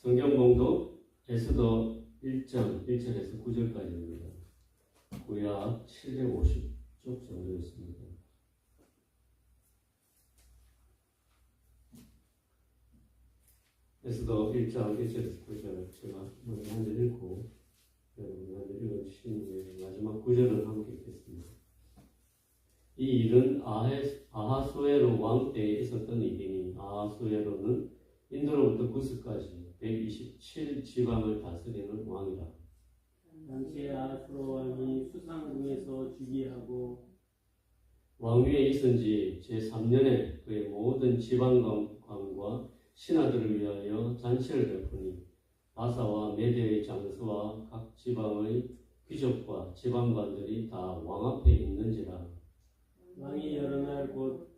성경 봉독 에스더 1장 1절에서 9절까지입니다. 구약 750쪽 정도였습니다. 에스더 1장 1절에서 9절 제가 먼저 한 절 읽고 여러분이 한 절 읽어주신 후에 마지막 9절을 함께 읽겠습니다. 이 일은 아하수에로 왕 때에 있었던 일이니 아하수에로는 인도로부터 구스까지 127지방을 다스리는 왕이라. 당시에 아하수로 왕이 수상궁에서 즉위하고 왕위에 있은 지 제3년에 그의 모든 지방관과 신하들을 위하여 잔치를 베푸니 바사와 메대의 장수와 각 지방의 귀족과 지방관들이 다 왕 앞에 있는지라. 왕이 여러 날 곧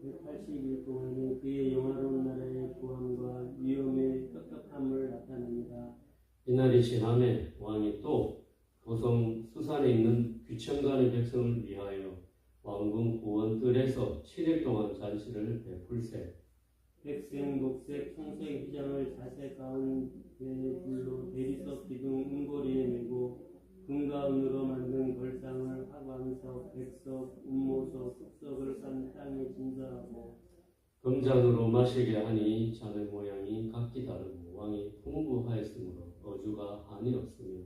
180일 동안에 그의 영화로운 나라의 부함과 위엄의 떳떳함을 나타냅니다. 이날이 지남에 왕이 또 도성 수산에 있는 귀천간의 백성을 위하여 왕궁 구원뜰에서 7일 동안 잔치를 베풀세. 백색, 녹색, 청색 휘장을 자색 가운데 불로 대리석 기둥 은고리에 메고 금과 은으로 만든 걸상을 하관석, 백석, 운모석, 흑석을 싼 땅에 진설하고 금잔으로 마시게 하니 잔의 모양이 각기 다르고 왕이 풍부하였으므로 어주가 한이 없으며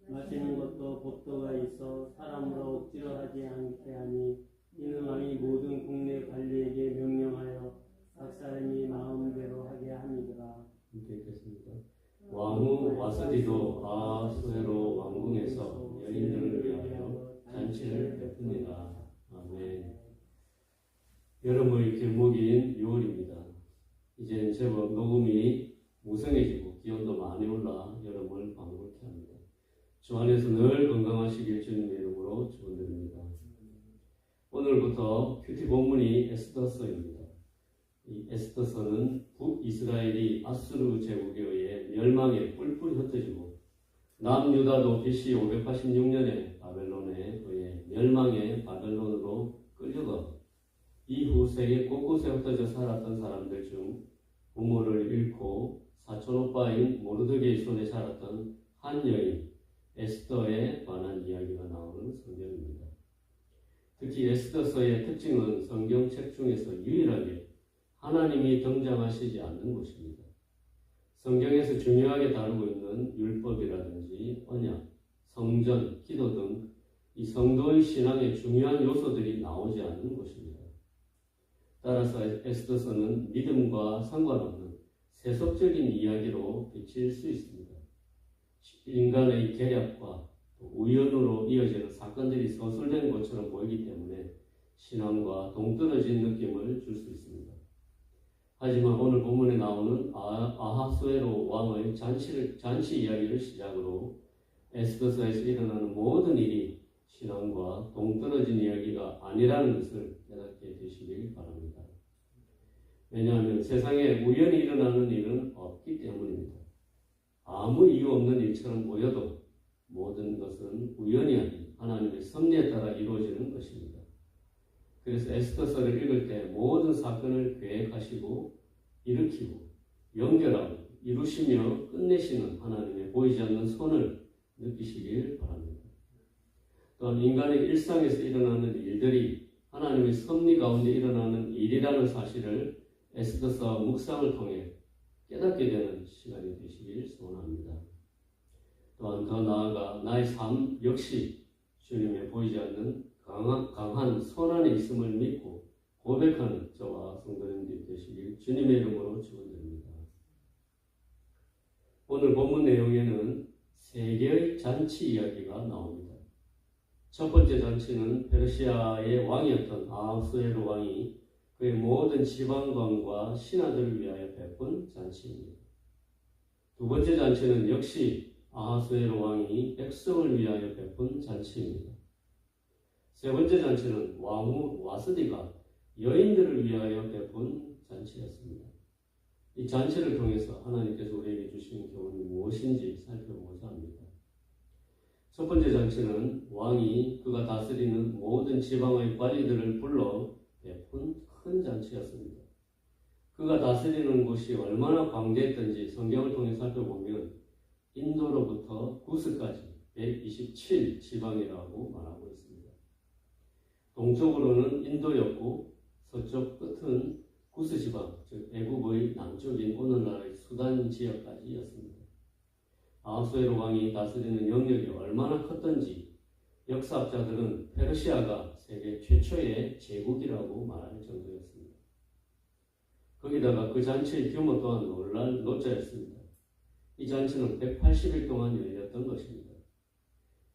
마시는 것도 법도가 있어 사람으로 억지로 하지 않게 하니 이는 왕이 모든 국내 관리에게 명령하여 각 사람이 마음대로 하게 함이더라. 이렇게 읽겠습니다. 왕후 와스디도 아하수에로 왕궁에서 여인들을 위하여 잔치를 베풉니다. 아멘. 여름의 길목인 6월입니다. 이제는 제법 녹음이 무성해지고 기온도 많이 올라 여름을 방불케 합니다. 주 안에서 늘 건강하시길 주님의 이름으로 축원드립니다. 오늘부터 큐티 본문이 에스더서입니다. 이 에스더서는 북이스라엘이 아수르 제국에 의해 멸망에 뿔뿔이 흩어지고 남유다도 BC 586년에 바벨론에 의해 멸망의 바벨론으로 끌려가 이후 세계 곳곳에 흩어져 살았던 사람들 중 부모를 잃고 사촌오빠인 모르드게의 손에 자랐던 한 여인 에스더에 관한 이야기가 나오는 성경입니다. 특히 에스더서의 특징은 성경책 중에서 유일하게 하나님이 등장하시지 않는 곳입니다. 성경에서 중요하게 다루고 있는 율법이라든지 언약, 성전, 기도 등 이 성도의 신앙의 중요한 요소들이 나오지 않는 곳입니다. 따라서 에스더서는 믿음과 상관없는 세속적인 이야기로 비칠 수 있습니다. 인간의 계략과 우연으로 이어지는 사건들이 서술된 것처럼 보이기 때문에 신앙과 동떨어진 느낌을 줄 수 있습니다. 하지만 오늘 본문에 나오는 아하수에로 왕의 잔치 이야기를 시작으로 에스더서에서 일어나는 모든 일이 신앙과 동떨어진 이야기가 아니라는 것을 깨닫게 되시길 바랍니다. 왜냐하면 세상에 우연히 일어나는 일은 없기 때문입니다. 아무 이유 없는 일처럼 보여도 모든 것은 우연이 아닌 하나님의 섭리에 따라 이루어지는 것입니다. 그래서 에스더서를 읽을 때 모든 사건을 계획하시고 일으키고 연결하고 이루시며 끝내시는 하나님의 보이지 않는 손을 느끼시길 바랍니다. 또한 인간의 일상에서 일어나는 일들이 하나님의 섭리 가운데 일어나는 일이라는 사실을 에스더서 묵상을 통해 깨닫게 되는 시간이 되시길 소원합니다. 또한 더 나아가 나의 삶 역시 주님의 보이지 않는 강한 손 안에 있음을 믿고 고백하는 저와 성도님들이 되시길 주님의 이름으로 축원드립니다. 오늘 본문 내용에는 세 개의 잔치 이야기가 나옵니다. 첫 번째 잔치는 페르시아의 왕이었던 아하수에로 왕이 그의 모든 지방관과 신하들을 위하여 베푼 잔치입니다. 두 번째 잔치는 역시 아하수에로 왕이 백성을 위하여 베푼 잔치입니다. 세 번째 잔치는 왕후 와스디가 여인들을 위하여 베푼 잔치였습니다. 이 잔치를 통해서 하나님께서 우리에게 주신 교훈이 무엇인지 살펴보고자 합니다. 첫 번째 잔치는 왕이 그가 다스리는 모든 지방의 관리들을 불러 베푼 큰 잔치였습니다. 그가 다스리는 곳이 얼마나 광대했던지 성경을 통해 살펴보면 인도로부터 구스까지 127 지방이라고 말하고 있습니다. 동쪽으로는 인도였고 서쪽 끝은 구스 지방, 즉 애굽의 남쪽인 오늘날의 수단 지역까지였습니다. 아하수에로 왕이 다스리는 영역이 얼마나 컸던지 역사학자들은 페르시아가 세계 최초의 제국이라고 말할 정도였습니다. 거기다가 그 잔치의 규모 또한 놀랄 노자였습니다. 이 잔치는 180일 동안 열렸던 것입니다.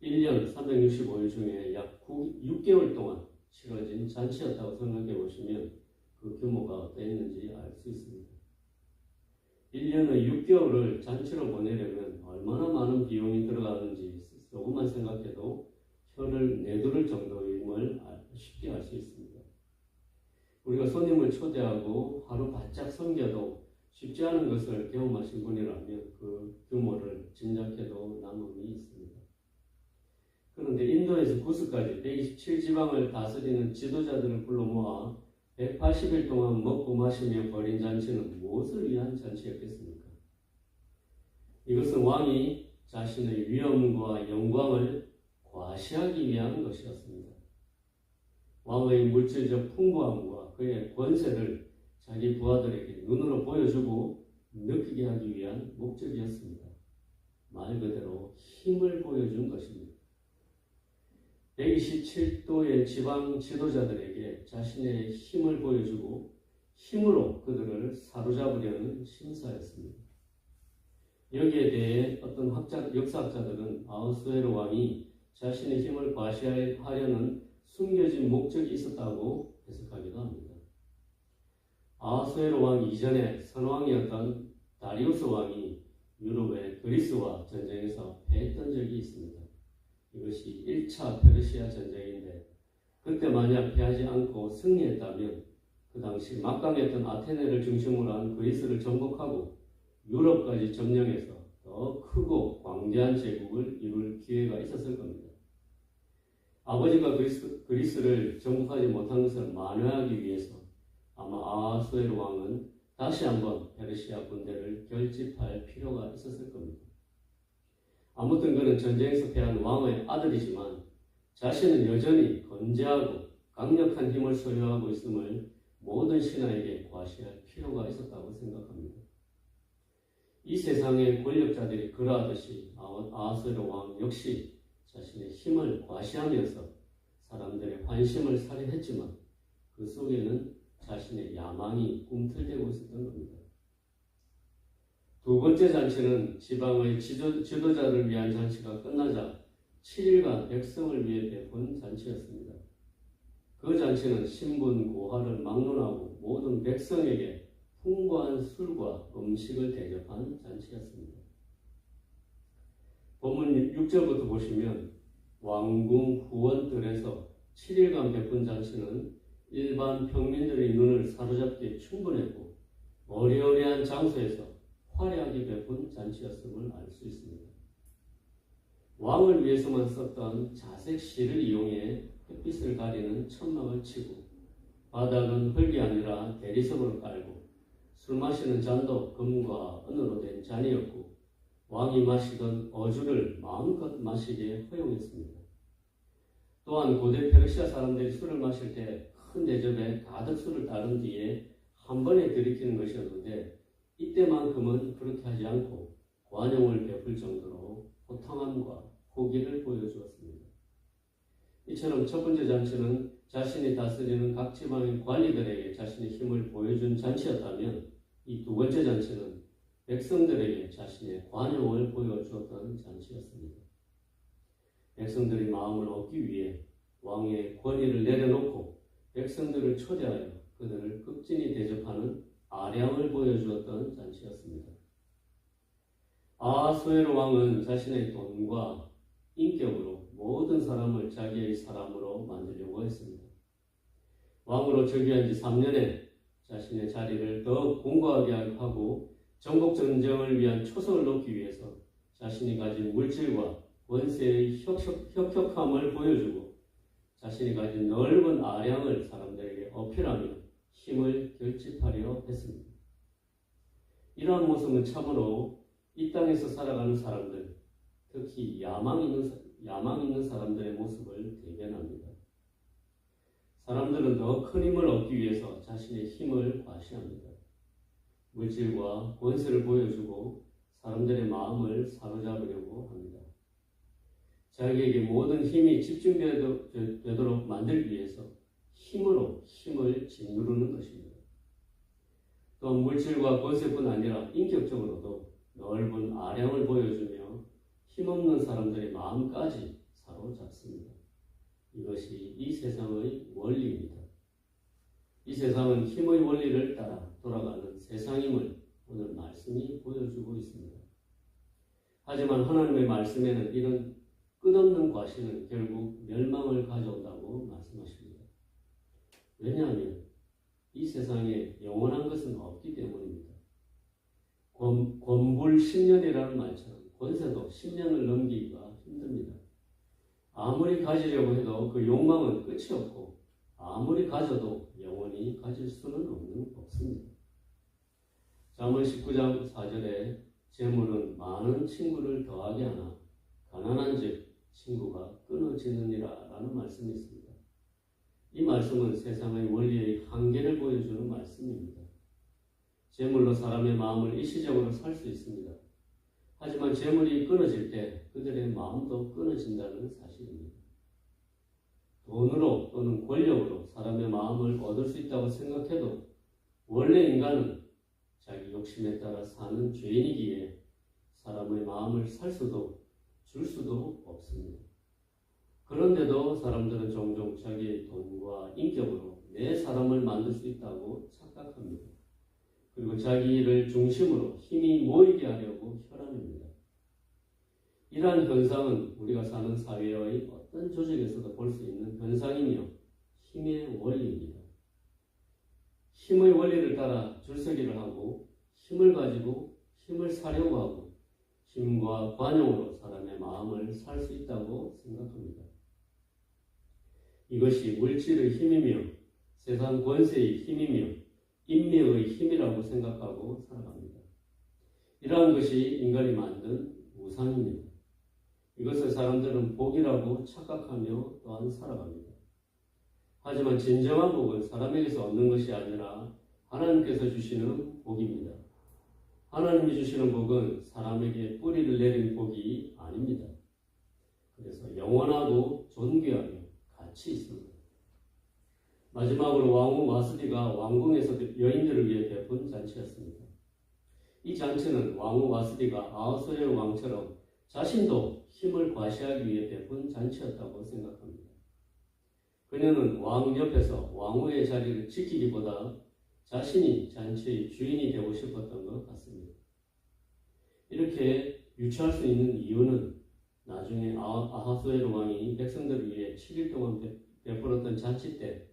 1년 365일 중에 약 6개월 동안 치러진 잔치였다고 생각해 보시면 그 규모가 어땠는지 알 수 있습니다. 1년의 6개월을 잔치로 보내려면 얼마나 많은 비용이 들어가는지 조금만 생각해도 혀를 내두를 정도임을 쉽게 알 수 있습니다. 우리가 손님을 초대하고 하루 바짝 섬겨도 쉽지 않은 것을 경험하신 분이라면 그 규모를 짐작해도 남음이 있습니다. 그런데 인도에서 구스까지 127지방을 다스리는 지도자들을 불러 모아 180일 동안 먹고 마시며 벌인 잔치는 무엇을 위한 잔치였겠습니까? 이것은 왕이 자신의 위엄과 영광을 과시하기 위한 것이었습니다. 왕의 물질적 풍부함과 그의 권세를 자기 부하들에게 눈으로 보여주고 느끼게 하기 위한 목적이었습니다. 말 그대로 힘을 보여준 것입니다. 127도의 지방 지도자들에게 자신의 힘을 보여주고 힘으로 그들을 사로잡으려는 심사였습니다. 여기에 대해 어떤 역사학자들은 아하수에로 왕이 자신의 힘을 과시하려는 숨겨진 목적이 있었다고 해석하기도 합니다. 아하수에로 왕 이전에 선왕이었던 다리우스 왕이 유럽의 그리스와 전쟁에서 패했던 적이 있습니다. 이것이 1차 페르시아 전쟁인데 그때 만약 패하지 않고 승리했다면 그 당시 막강했던 아테네를 중심으로 한 그리스를 정복하고 유럽까지 점령해서 더 크고 광대한 제국을 이룰 기회가 있었을 겁니다. 아버지가 그리스를 정복하지 못한 것을 만회하기 위해서 아마 아하수에로 왕은 다시 한번 페르시아 군대를 결집할 필요가 있었을 겁니다. 아무튼 그는 전쟁에서 패한 왕의 아들이지만 자신은 여전히 건재하고 강력한 힘을 소유하고 있음을 모든 신하에게 과시할 필요가 있었다고 생각합니다. 이 세상의 권력자들이 그러하듯이 아하수에로 왕 역시 자신의 힘을 과시하면서 사람들의 관심을 살해했지만 그 속에는 자신의 야망이 꿈틀대고 있었던 겁니다. 두 번째 잔치는 지방의 지도자를 위한 잔치가 끝나자 7일간 백성을 위해 베푼 잔치였습니다. 그 잔치는 신분 고하를 막론하고 모든 백성에게 풍부한 술과 음식을 대접한 잔치였습니다. 본문 6절부터 보시면 왕궁 후원들에서 7일간 베푼 잔치는 일반 평민들의 눈을 사로잡기에 충분했고 어리어리한 장소에서 화려하게 베푼 잔치였음을 알 수 있습니다. 왕을 위해서만 썼던 자색 실을 이용해 햇빛을 가리는 천막을 치고 바닥은 흙이 아니라 대리석으로 깔고 술 마시는 잔도 금과 은으로 된 잔이었고 왕이 마시던 어주를 마음껏 마시게 허용했습니다. 또한 고대 페르시아 사람들이 술을 마실 때 큰 대접에 가득 술을 따른 뒤에 한 번에 들이키는 것이었는데 이때만큼은 그렇게 하지 않고 관용을 베풀 정도로 호탕함과 호기를 보여주었습니다. 이처럼 첫 번째 잔치는 자신이 다스리는 각 지방의 관리들에게 자신의 힘을 보여준 잔치였다면 이 두 번째 잔치는 백성들에게 자신의 관용을 보여주었던 잔치였습니다. 백성들의 마음을 얻기 위해 왕의 권위를 내려놓고 백성들을 초대하여 그들을 극진히 대접하는 아량을 보여주었던 잔치였습니다. 아하수에로 왕은 자신의 돈과 인격으로 모든 사람을 자기의 사람으로 만들려고 했습니다. 왕으로 즉위한 지 3년에 자신의 자리를 더욱 공고하게 하고 정복전쟁을 위한 초석을 놓기 위해서 자신이 가진 물질과 권세의 혁혁함을 보여주고 자신이 가진 넓은 아량을 사람들에게 어필하며 힘을 결집하려 했습니다. 이러한 모습은 참으로 이 땅에서 살아가는 사람들, 특히 야망 있는 사람들의 모습을 대변합니다. 사람들은 더 큰 힘을 얻기 위해서 자신의 힘을 과시합니다. 물질과 권세를 보여주고 사람들의 마음을 사로잡으려고 합니다. 자기에게 모든 힘이 집중되도록 만들기 위해서 힘으로 힘을 짓누르는 것입니다. 또 물질과 권세뿐 아니라 인격적으로도 넓은 아량을 보여주며 힘없는 사람들의 마음까지 사로잡습니다. 이것이 이 세상의 원리입니다. 이 세상은 힘의 원리를 따라 돌아가는 세상임을 오늘 말씀이 보여주고 있습니다. 하지만 하나님의 말씀에는 이런 끝없는 과시는 결국 멸망을 가져온다고 말씀하십니다. 왜냐하면 이 세상에 영원한 것은 없기 때문입니다. 권불 10년이라는 말처럼 권세도 10년을 넘기기가 힘듭니다. 아무리 가지려고 해도 그 욕망은 끝이 없고 아무리 가져도 영원히 가질 수는 없습니다. 잠언 19장 4절에 재물은 많은 친구를 더하게 하나 가난한 즉 친구가 끊어지느니라 라는 말씀이 있습니다. 이 말씀은 세상의 원리의 한계를 보여주는 말씀입니다. 재물로 사람의 마음을 일시적으로 살 수 있습니다. 하지만 재물이 끊어질 때 그들의 마음도 끊어진다는 사실입니다. 돈으로 또는 권력으로 사람의 마음을 얻을 수 있다고 생각해도 원래 인간은 자기 욕심에 따라 사는 죄인이기에 사람의 마음을 살 수도 줄 수도 없습니다. 그런데도 사람들은 종종 자기의 돈과 인격으로 내 사람을 만들 수 있다고 착각합니다. 그리고 자기를 중심으로 힘이 모이게 하려고 혈안입니다. 이러한 현상은 우리가 사는 사회의 어떤 조직에서도 볼 수 있는 현상이며 힘의 원리입니다. 힘의 원리를 따라 줄서기를 하고 힘을 가지고 힘을 사려고 하고 힘과 관용으로 사람의 마음을 살 수 있다고 생각합니다. 이것이 물질의 힘이며 세상 권세의 힘이며 인명의 힘이라고 생각하고 살아갑니다. 이러한 것이 인간이 만든 우상입니다. 이것을 사람들은 복이라고 착각하며 또한 살아갑니다. 하지만 진정한 복은 사람에게서 얻는 것이 아니라 하나님께서 주시는 복입니다. 하나님이 주시는 복은 사람에게 뿌리를 내린 복이 아닙니다. 그래서 영원하고 존귀하며 가치 있습니다. 마지막으로 왕후 와스디가 왕궁에서 여인들을 위해 베푼 잔치였습니다. 이 잔치는 왕후 와스디가 아하수에로 왕처럼 자신도 힘을 과시하기 위해 베푼 잔치였다고 생각합니다. 그녀는 왕 옆에서 왕후의 자리를 지키기보다 자신이 잔치의 주인이 되고 싶었던 것 같습니다. 이렇게 유추할 수 있는 이유는 나중에 아하수에로 왕이 백성들을 위해 7일 동안 베풀었던 잔치 때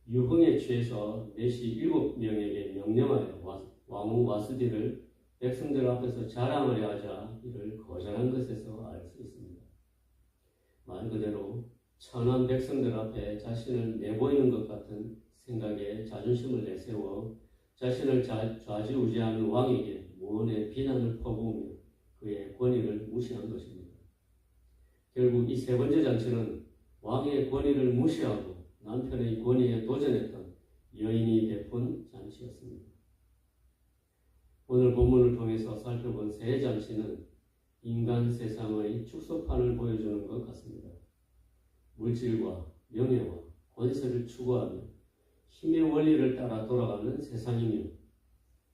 유흥에 취해서 내시 7명에게 명령하여 왕후 와스디를 백성들 앞에서 자랑하려 하자 이를 거절한 것에서 알 수 있습니다. 말 그대로 천한 백성들 앞에 자신을 내보이는 것 같은 생각에 자존심을 내세워 자신을 좌지우지하는 왕에게 무언의 비난을 퍼부으며 그의 권위를 무시한 것입니다. 결국 이 세 번째 잔치는 왕의 권위를 무시하고 남편의 권위에 도전했던 여인이 베푼 잔치였습니다. 오늘 본문을 통해서 살펴본 세 잔치는 인간 세상의 축소판을 보여주는 것 같습니다. 물질과 명예와 권세를 추구하며 힘의 원리를 따라 돌아가는 세상이며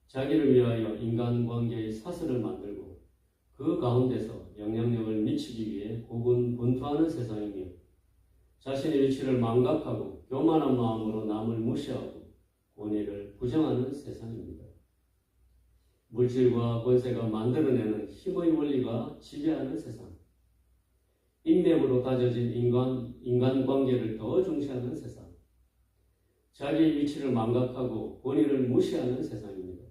자기를 위하여 인간관계의 사슬을 만들고 그 가운데서 영향력을 미치기 위해 고군분투하는 세상이며 자신의 위치를 망각하고 교만한 마음으로 남을 무시하고 권위를 부정하는 세상입니다. 물질과 권세가 만들어내는 힘의 원리가 지배하는 세상, 인맥으로 다져진 인간관계를 더 중시하는 세상, 자기의 위치를 망각하고 권위를 무시하는 세상입니다.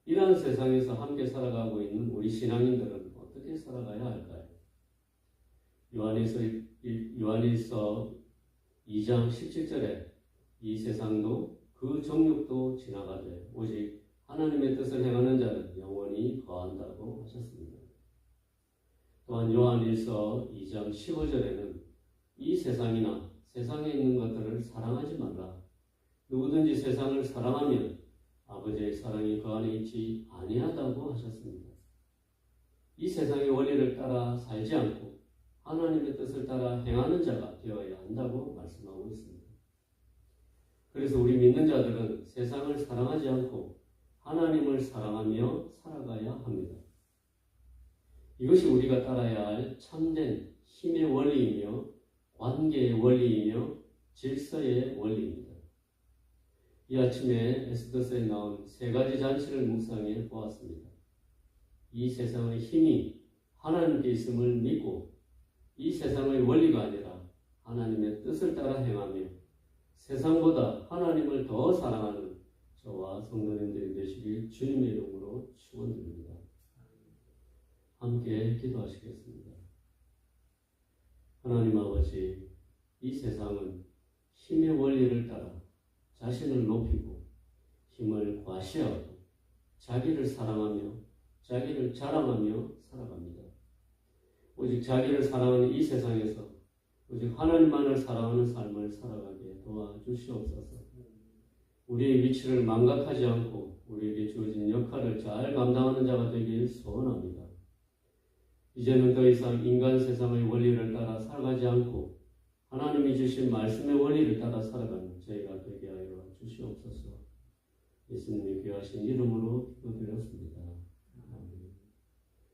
이러한 세상에서 함께 살아가고 있는 우리 신앙인들은 어떻게 살아가야 할까요? 요한일서 2장 17절에 이 세상도 그 정욕도 지나가되 오직 하나님의 뜻을 행하는 자는 영원히 거한다고 하셨습니다. 또한 요한 1서 2장 15절에는 이 세상이나 세상에 있는 것들을 사랑하지 말라. 누구든지 세상을 사랑하면 아버지의 사랑이 그 안에 있지 아니하다고 하셨습니다. 이 세상의 원리를 따라 살지 않고 하나님의 뜻을 따라 행하는 자가 되어야 한다고 말씀하고 있습니다. 그래서 우리 믿는 자들은 세상을 사랑하지 않고 하나님을 사랑하며 살아가야 합니다. 이것이 우리가 따라야 할 참된 힘의 원리이며 관계의 원리이며 질서의 원리입니다. 이 아침에 에스더서에 나온 세 가지 잔치를 묵상해 보았습니다. 이 세상의 힘이 하나님께 있음을 믿고 이 세상의 원리가 아니라 하나님의 뜻을 따라 행하며 세상보다 하나님을 더 사랑하는 저와 성도님들이 되시길 주님의 이름으로 축원드립니다. 함께 기도하시겠습니다. 하나님 아버지, 이 세상은 힘의 원리를 따라 자신을 높이고 힘을 과시하고 자기를 사랑하며 자기를 자랑하며 살아갑니다. 오직 자기를 사랑하는 이 세상에서 오직 하나님만을 사랑하는 삶을 살아가게 도와주시옵소서. 우리의 위치를 망각하지 않고 우리에게 주어진 역할을 잘 감당하는 자가 되길 소원합니다. 이제는 더 이상 인간 세상의 원리를 따라 살아가지 않고 하나님이 주신 말씀의 원리를 따라 살아가는 저희가 되게 하여 주시옵소서. 예수님의 귀하신 이름으로 기도드렸습니다.